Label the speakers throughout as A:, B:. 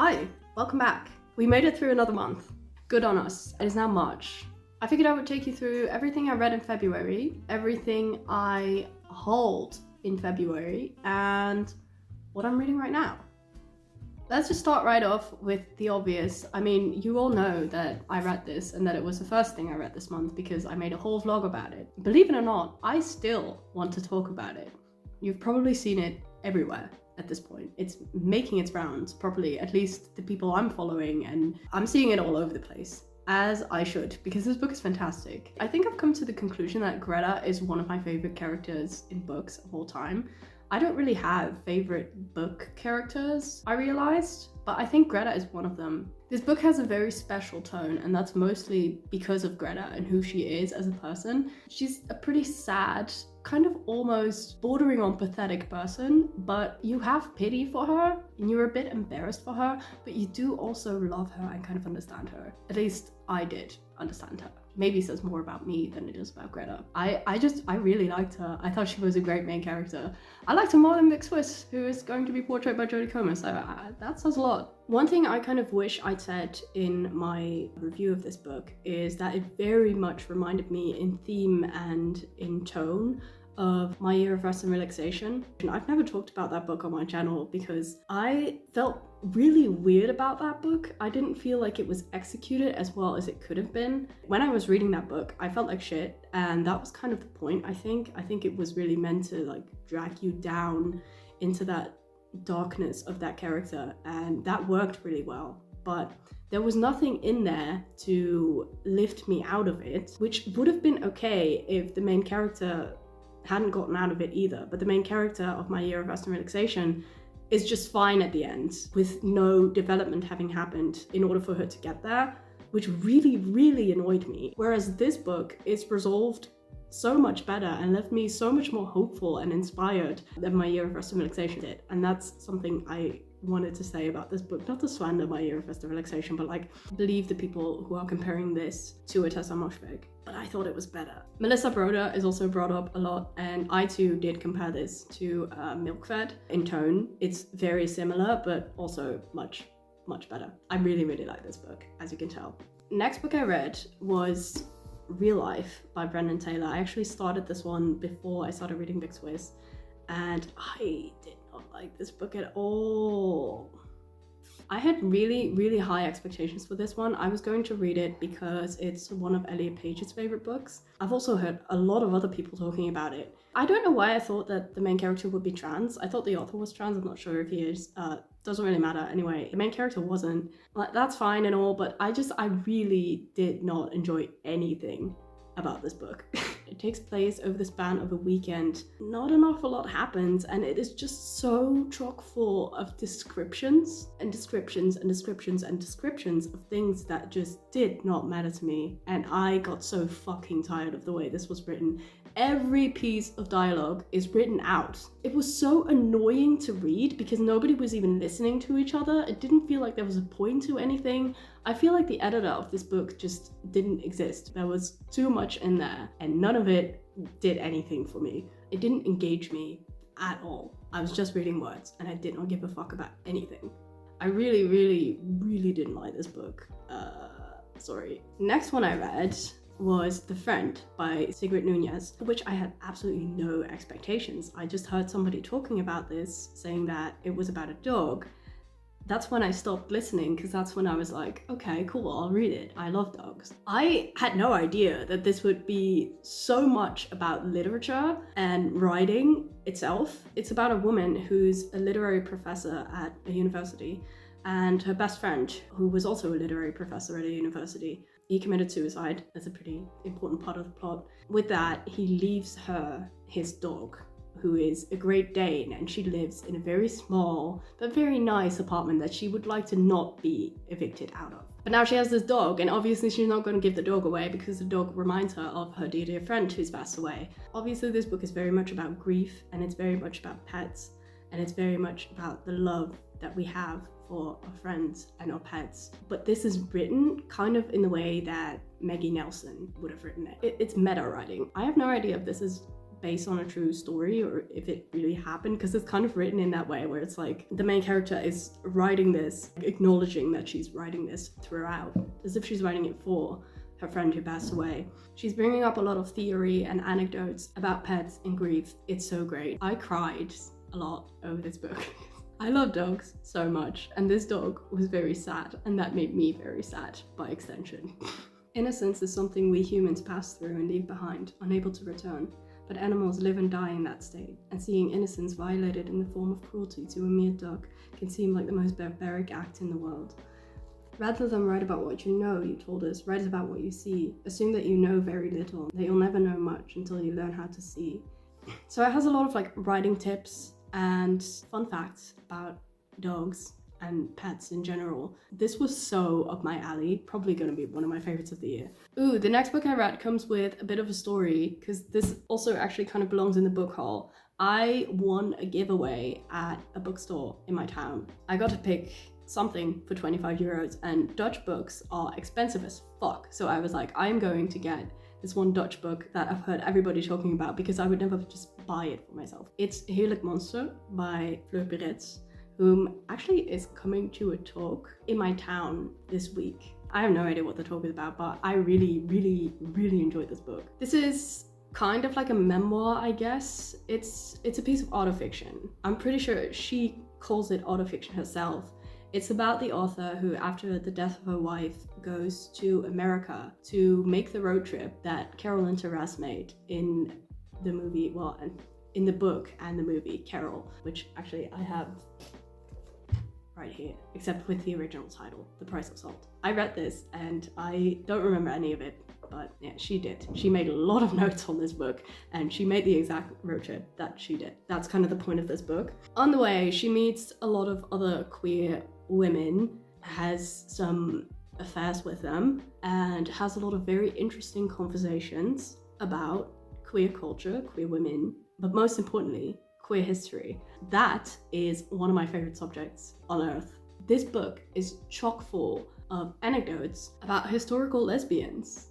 A: Hi, welcome back. We made it through another month. Good on us. It is now March. I figured I would take you through everything I read in February, everything I hauled in February, and what I'm reading right now. Let's just start right off with the obvious. I mean, you all know that I read this and that it was the first thing I read this month because I made a whole vlog about it. Believe it or not, I still want to talk about it. You've probably seen it everywhere at this point. It's making its rounds properly, at least the people I'm following, and I'm seeing it all over the place. As I should, because this book is fantastic. I think I've come to the conclusion that Greta is one of my favorite characters in books of all time. I don't really have favorite book characters, I realized, but I think Greta is one of them. This book has a very special tone, and that's mostly because of Greta and who she is as a person. She's a pretty sad, kind of almost bordering on pathetic person, but you have pity for her and you're a bit embarrassed for her, but you do also love her and kind of understand her. At least I did understand her. Maybe it says more about me than it does about Greta. I really liked her. I thought she was a great main character. I liked her more than Vic Swiss, who is going to be portrayed by Jodie Comer, so that says a lot. One thing I kind of wish I'd said in my review of this book is that it very much reminded me in theme and in tone of My Year of Rest and Relaxation. I've never talked about that book on my channel because I felt really weird about that book. I didn't feel like it was executed as well as it could have been. When I was reading that book, I felt like shit, and that was kind of the point, I think. I think it was really meant to like drag you down into that darkness of that character, and that worked really well. But there was nothing in there to lift me out of it, which would have been okay if the main character hadn't gotten out of it either. But the main character of My Year of Rest and Relaxation is just fine at the end, with no development having happened in order for her to get there, which really, really annoyed me. Whereas this book is resolved so much better and left me so much more hopeful and inspired than My Year of Rest and Relaxation did. And that's something I wanted to say about this book, not to slander My Year of Rest and Relaxation, but like believe the people who are comparing this to a Tessa Moshfegh. But I thought it was better. Melissa Broder is also brought up a lot, and I too did compare this to Milkfed in tone. It's very similar, but also much, much better. I really, really like this book, as you can tell. Next book I read was Real Life by Brendan Taylor. I actually started this one before I started reading Vic Swiss, and I did not like this book at all. I had really, really high expectations for this one. I was going to read it because it's one of Elliot Page's favorite books. I've also heard a lot of other people talking about it. I don't know why I thought that the main character would be trans. I thought the author was trans. I'm not sure if he is. Doesn't really matter. Anyway, the main character wasn't. Like, that's fine and all, but I really did not enjoy anything about this book. It takes place over the span of a weekend. Not an awful lot happens, and it is just so chock full of descriptions and descriptions and descriptions and descriptions of things that just did not matter to me. And I got so fucking tired of the way this was written. Every piece of dialogue is written out. It was so annoying to read because nobody was even listening to each other. It didn't feel like there was a point to anything. I feel like the editor of this book just didn't exist. There was too much in there, and none of it did anything for me. It didn't engage me at all. I was just reading words, and I did not give a fuck about anything. I really, really, really didn't like this book. Sorry. Next one I read was The Friend by Sigrid Nunez, which I had absolutely no expectations. I just heard somebody talking about this, saying that it was about a dog. That's when I stopped listening, because that's when I was like, okay, cool, I'll read it. I love dogs. I had no idea that this would be so much about literature and writing itself. It's about a woman who's a literary professor at a university, and her best friend, who was also a literary professor at a university, he committed suicide. That's a pretty important part of the plot. With that, he leaves her his dog, who is a Great Dane, and she lives in a very small but very nice apartment that she would like to not be evicted out of. But now she has this dog, and obviously she's not going to give the dog away because the dog reminds her of her dear friend who's passed away. Obviously this book is very much about grief, and it's very much about pets, and it's very much about the love that we have for our friends and our pets. But this is written kind of in the way that Maggie Nelson would have written it. It's meta writing. I have no idea if this is based on a true story or if it really happened, because it's kind of written in that way where it's like the main character is writing this, acknowledging that she's writing this throughout, as if she's writing it for her friend who passed away. She's bringing up a lot of theory and anecdotes about pets and grief. It's so great. I cried a lot over this book. I love dogs so much, and this dog was very sad, and that made me very sad by extension. Innocence is something we humans pass through and leave behind, unable to return. But animals live and die in that state, and seeing innocence violated in the form of cruelty to a mere duck can seem like the most barbaric act in the world. Rather than write about what you know, you told us, write about what you see. Assume that you know very little, that you'll never know much until you learn how to see. So it has a lot of like writing tips and fun facts about dogs and pets in general. This was so up my alley, probably going to be one of my favorites of the year. Ooh, the next book I read comes with a bit of a story, because this also actually kind of belongs in the book haul. I won a giveaway at a bookstore in my town. I got to pick something for 25 euros, and Dutch books are expensive as fuck. So I was like, I'm going to get this one Dutch book that I've heard everybody talking about, because I would never just buy it for myself. It's Helic Monster by Fleur Peretz, whom actually is coming to a talk in my town this week. I have no idea what the talk is about, but I really, really, really enjoyed this book. This is kind of like a memoir, I guess. It's a piece of autofiction. I'm pretty sure she calls it autofiction herself. It's about the author who, after the death of her wife, goes to America to make the road trip that Carol and Therese made in the movie, well, in the book and the movie Carol, which actually I have right here, except with the original title, The Price of Salt. I read this and I don't remember any of it, but yeah, she did. She made a lot of notes on this book, and she made the exact road trip that she did. That's kind of the point of this book. On the way, she meets a lot of other queer women, has some affairs with them, and has a lot of very interesting conversations about queer culture, queer women, but most importantly, queer history. That is one of my favorite subjects on earth. This book is chock full of anecdotes about historical lesbians.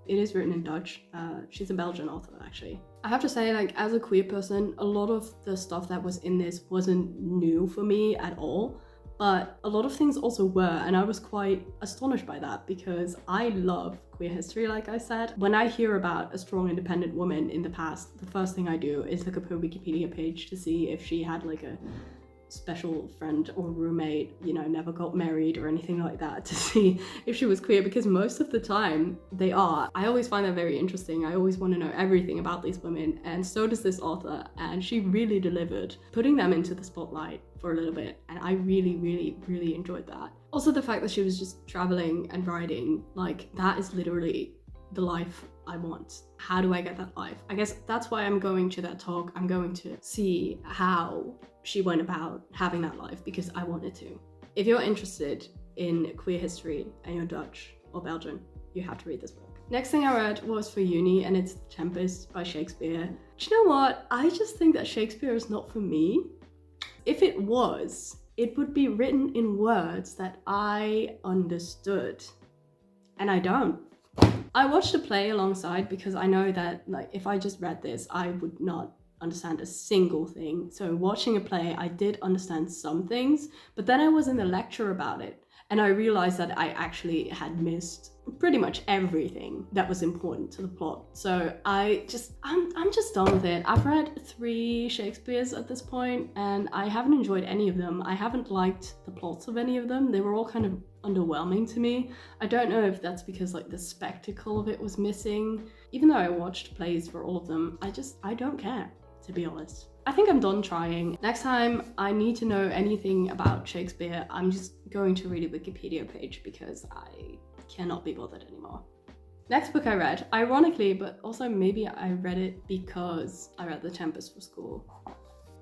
A: It is written in Dutch. She's a Belgian author, actually. I have to say, like, as a queer person, a lot of the stuff that was in this wasn't new for me at all, but a lot of things also were, and I was quite astonished by that, because I love queer history, like I said. When I hear about a strong independent woman in the past, the first thing I do is look up her Wikipedia page to see if she had like a special friend or roommate, you know, never got married or anything like that, to see if she was queer, because most of the time they are. I always find that very interesting. I always want to know everything about these women, and so does this author, and she really delivered, putting them into the spotlight for a little bit, and I really, really, really enjoyed that. Also, the fact that she was just traveling and writing, like, that is literally the life I want. How do I get that life? I guess that's why I'm going to that talk. I'm going to see how she went about having that life, because I wanted to. If you're interested in queer history and you're Dutch or Belgian, you have to read this book. Next thing I read was for uni, and it's Tempest by Shakespeare. Do you know what? I just think that Shakespeare is not for me. If it was, it would be written in words that I understood, and I don't. I watched a play alongside, because I know that, like, if I just read this, I would not understand a single thing. So watching a play, I did understand some things, but then I was in the lecture about it, and I realized that I actually had missed pretty much everything that was important to the plot. So I'm just done with it. I've read 3 Shakespeares at this point, and I haven't enjoyed any of them. I haven't liked the plots of any of them. They were all kind of underwhelming to me. I don't know if that's because, like, the spectacle of it was missing. Even though I watched plays for all of them, I don't care, to be honest. I think I'm done trying. Next time I need to know anything about Shakespeare, I'm just going to read a Wikipedia page, because I cannot be bothered anymore. Next book I read, ironically, but also maybe I read it because I read The Tempest for school.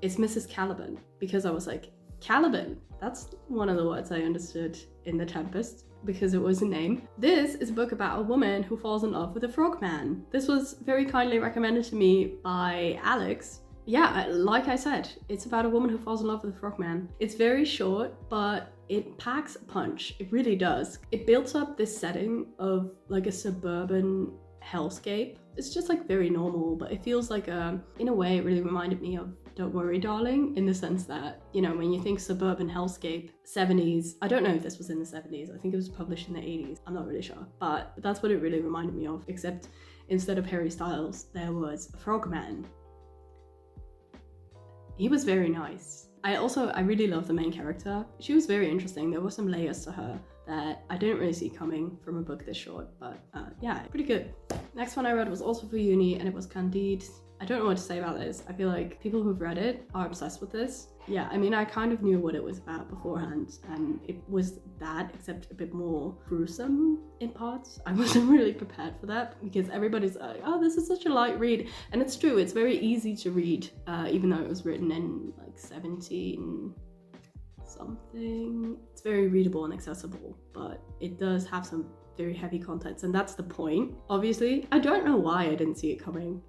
A: It's Mrs. Caliban, because I was like, Caliban, that's one of the words I understood in The Tempest, because it was a name. This is a book about a woman who falls in love with a frogman. This was very kindly recommended to me by Alex. Yeah, like I said, it's about a woman who falls in love with a frogman. It's very short, but it packs a punch. It really does. It builds up this setting of like a suburban hellscape. It's just like very normal, but it feels like in a way it really reminded me of Don't Worry Darling, in the sense that, you know, when you think suburban hellscape, 70s, I don't know if this was in the 70s, I think it was published in the 80s, I'm not really sure, but that's what it really reminded me of, except instead of Harry Styles, there was a frogman. He was very nice. I really love the main character. She was very interesting. There were some layers to her that I didn't really see coming from a book this short, but yeah, pretty good. Next one I read was also for uni, and it was Candied. I don't know what to say about this. I feel like people who've read it are obsessed with this. Yeah, I mean, I kind of knew what it was about beforehand, and it was that, except a bit more gruesome in parts. I wasn't really prepared for that, because everybody's like, oh, this is such a light read. And it's true, it's very easy to read, even though it was written in like 17 something. It's very readable and accessible, but it does have some very heavy contents, and that's the point. Obviously, I don't know why I didn't see it coming.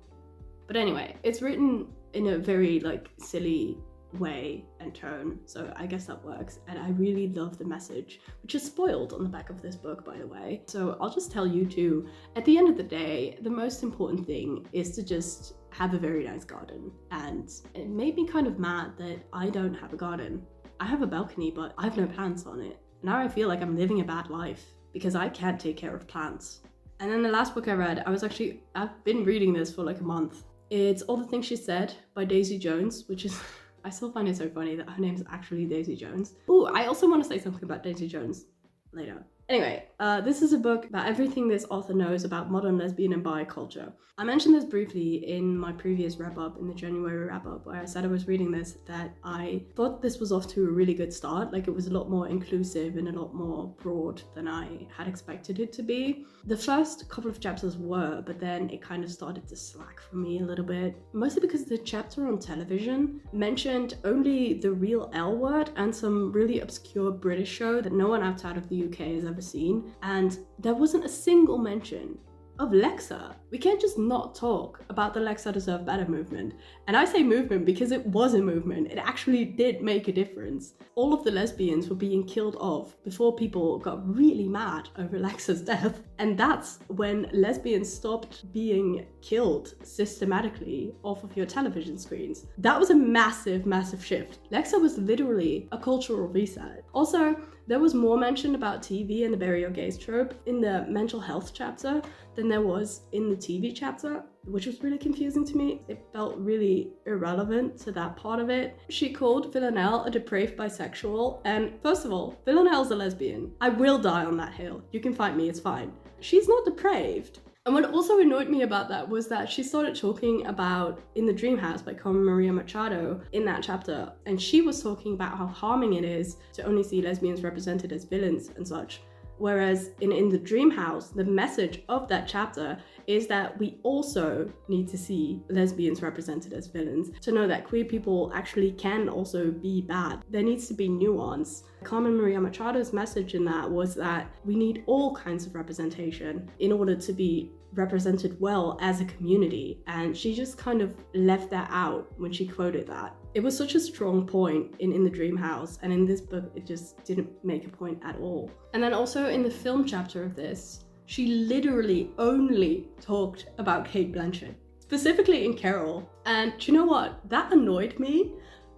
A: But anyway, it's written in a very like silly way and tone, so I guess that works. And I really love the message, which is spoiled on the back of this book, by the way. So I'll just tell you too, at the end of the day, the most important thing is to just have a very nice garden. And it made me kind of mad that I don't have a garden. I have a balcony, but I have no plants on it. Now I feel like I'm living a bad life because I can't take care of plants. And then the last book I read, I've been reading this for like a month. It's All the Things She Said by Daisy Jones, which is, I still find it so funny that her name is actually Daisy Jones. Oh, I also want to say something about Daisy Jones later. Anyway, this is a book about everything this author knows about modern lesbian and bi culture. I mentioned this briefly in my previous wrap-up, in the January wrap-up, where I said I was reading this, that I thought this was off to a really good start. Like, it was a lot more inclusive and a lot more broad than I had expected it to be. The first couple of chapters were, but then it kind of started to slack for me a little bit. Mostly because the chapter on television mentioned only the real L word and some really obscure British show that no one outside of the UK has ever seen, and there wasn't a single mention of Lexa. We can't just not talk about the Lexa Deserve Better movement. And I say movement because it was a movement. It actually did make a difference. All of the lesbians were being killed off before people got really mad over Lexa's death. And that's when lesbians stopped being killed systematically off of your television screens. That was a massive, massive shift. Lexa was literally a cultural reset. Also, there was more mention about TV and the bury your gays trope in the mental health chapter than there was in the TV chapter, which was really confusing to me. It felt really irrelevant to that part of it. She called Villanelle a depraved bisexual, and first of all, Villanelle's a lesbian. I will die on that hill. You can fight me, it's fine. She's not depraved. And what also annoyed me about that was that she started talking about In the Dream House by Carmen Maria Machado in that chapter, and she was talking about how harming it is to only see lesbians represented as villains and such. Whereas in the Dream House, the message of that chapter is that we also need to see lesbians represented as villains to know that queer people actually can also be bad. There needs to be nuance. Carmen Maria Machado's message in that was that we need all kinds of representation in order to be represented well as a community, and she just kind of left that out when she quoted that. It was such a strong point in the Dream House, and in this book it just didn't make a point at all. And then also in the film chapter of this, she literally only talked about Cate Blanchett, specifically in Carol. And do you know what? That annoyed me.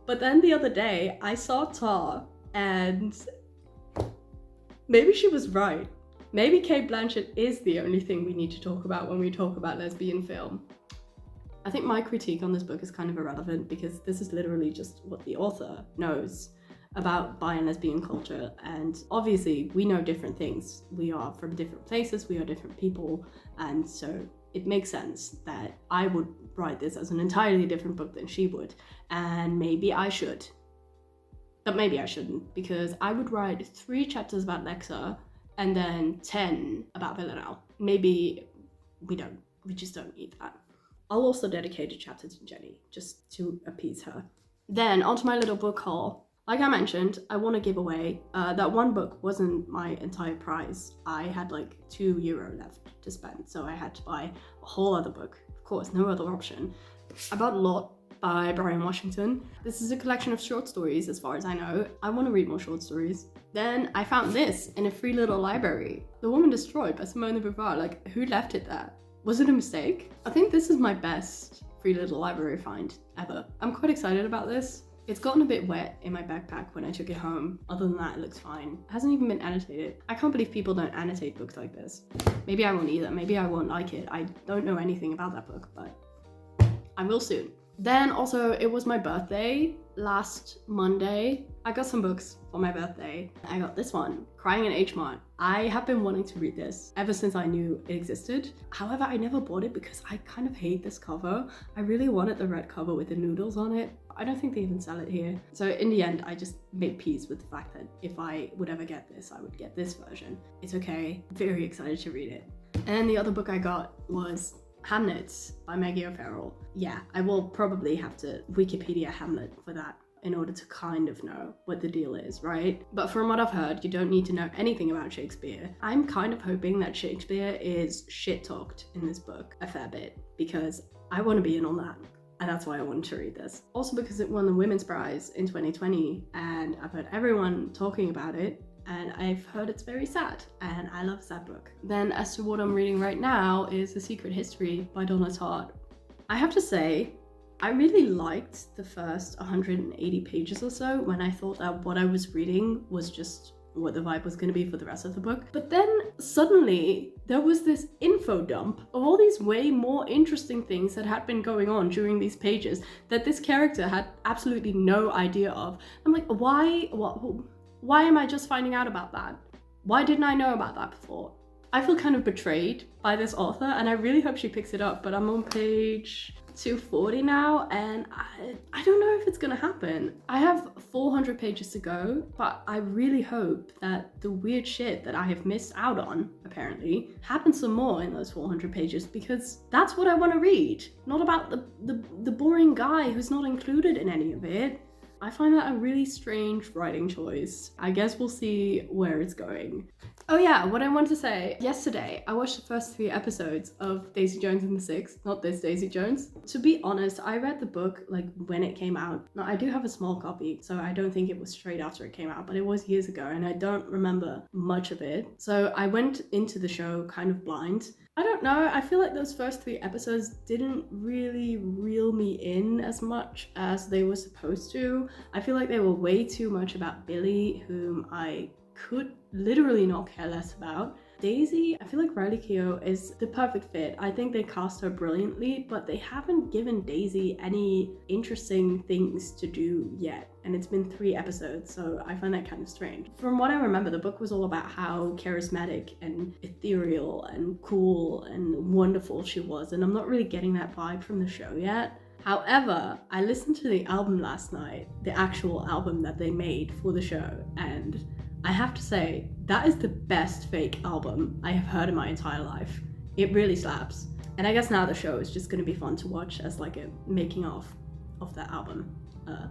A: But then the other day I saw Tar, and maybe she was right. Maybe Cate Blanchett is the only thing we need to talk about when we talk about lesbian film. I think my critique on this book is kind of irrelevant because this is literally just what the author knows about bi and lesbian culture, and obviously we know different things. We are from different places, we are different people, and so it makes sense that I would write this as an entirely different book than she would, and maybe I should. But maybe I shouldn't, because I would write 3 chapters about Lexa and then 10 about Villanelle. Maybe we just don't need that. I'll also dedicate a chapter to Jenny, just to appease her. Then onto my little book haul. Like I mentioned, I want to give away. That one book wasn't my entire prize. I had like €2 left to spend, so I had to buy a whole other book. Of course, no other option. I bought Lot by Brian Washington. This is a collection of short stories, as far as I know. I want to read more short stories. Then I found this in a free little library. The Woman Destroyed by Simone de Beauvoir. Like, who left it there? Was it a mistake? I think this is my best free little library find ever. I'm quite excited about this. It's gotten a bit wet in my backpack when I took it home. Other than that, it looks fine. It hasn't even been annotated. I can't believe people don't annotate books like this. Maybe I won't either. Maybe I won't like it. I don't know anything about that book, but I will soon. Then also, it was my birthday last Monday. I got some books for my birthday. I got this one, Crying in H Mart. I have been wanting to read this ever since I knew it existed. However, I never bought it because I kind of hate this cover. I really wanted the red cover with the noodles on it. I don't think they even sell it here. So in the end, I just made peace with the fact that if I would ever get this, I would get this version. It's okay. Very excited to read it. And the other book I got was Hamnet by Maggie O'Farrell. Yeah, I will probably have to Wikipedia Hamlet for that in order to kind of know what the deal is, right? But from what I've heard, you don't need to know anything about Shakespeare. I'm kind of hoping that Shakespeare is shit-talked in this book a fair bit because I want to be in on that. And that's why I wanted to read this. Also because it won the Women's Prize in 2020 and I've heard everyone talking about it and I've heard it's very sad and I love a sad book. Then as to what I'm reading right now is The Secret History by Donna Tartt. I have to say, I really liked the first 180 pages or so when I thought that what I was reading was just what the vibe was going to be for the rest of the book. But then suddenly there was this info dump of all these way more interesting things that had been going on during these pages that this character had absolutely no idea of. I'm like, why am I just finding out about that? Why didn't I know about that before? I feel kind of betrayed by this author and I really hope she picks it up, but I'm on page 240 now and I don't know if it's gonna happen. I have 400 pages to go, but I really hope that the weird shit that I have missed out on, apparently, happens some more in those 400 pages because that's what I want to read. Not about the boring guy who's not included in any of it. I find that a really strange writing choice. I guess we'll see where it's going. Oh yeah, what I wanted to say, yesterday I watched the first 3 episodes of Daisy Jones and the Six, not this Daisy Jones. To be honest, I read the book like when it came out. Now I do have a small copy, so I don't think it was straight after it came out, but it was years ago and I don't remember much of it. So I went into the show kind of blind. I don't know, I feel like those first 3 episodes didn't really reel me in as much as they were supposed to. I feel like they were way too much about Billy, whom I could literally not care less about. Daisy, I feel like Riley Keough is the perfect fit. I think they cast her brilliantly, but they haven't given Daisy any interesting things to do yet. And it's been 3 episodes, so I find that kind of strange. From what I remember, the book was all about how charismatic and ethereal and cool and wonderful she was, and I'm not really getting that vibe from the show yet. However, I listened to the album last night, the actual album that they made for the show, and I have to say, that is the best fake album I have heard in my entire life. It really slaps. And I guess now the show is just going to be fun to watch as like a making of that album.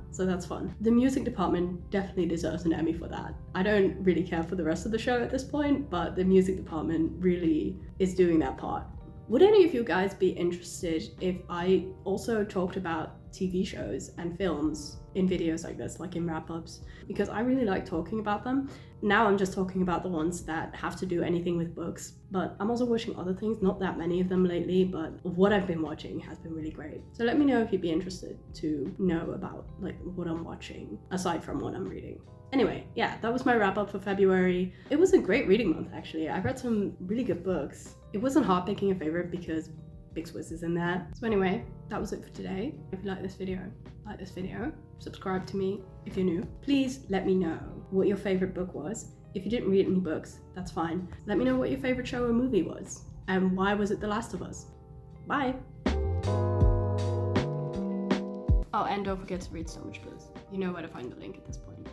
A: So that's fun. The music department definitely deserves an Emmy for that. I don't really care for the rest of the show at this point, but the music department really is doing that part. Would any of you guys be interested if I also talked about TV shows and films in videos like this, like in wrap-ups? Because I really like talking about them. Now I'm just talking about the ones that have to do anything with books, but I'm also watching other things, not that many of them lately, but what I've been watching has been really great. So let me know if you'd be interested to know about like what I'm watching aside from what I'm reading. Anyway, yeah, that was my wrap up for February. It was a great reading month, actually. I read some really good books. It wasn't hard picking a favorite because Big Swiss is in there. So anyway, that was it for today. If you like this video, subscribe to me if you're new. Please let me know what your favorite book was. If you didn't read any books, that's fine. Let me know what your favorite show or movie was. And why was it The Last of Us? Bye! Oh, and don't forget to read So Much Blues. You know where to find the link at this point.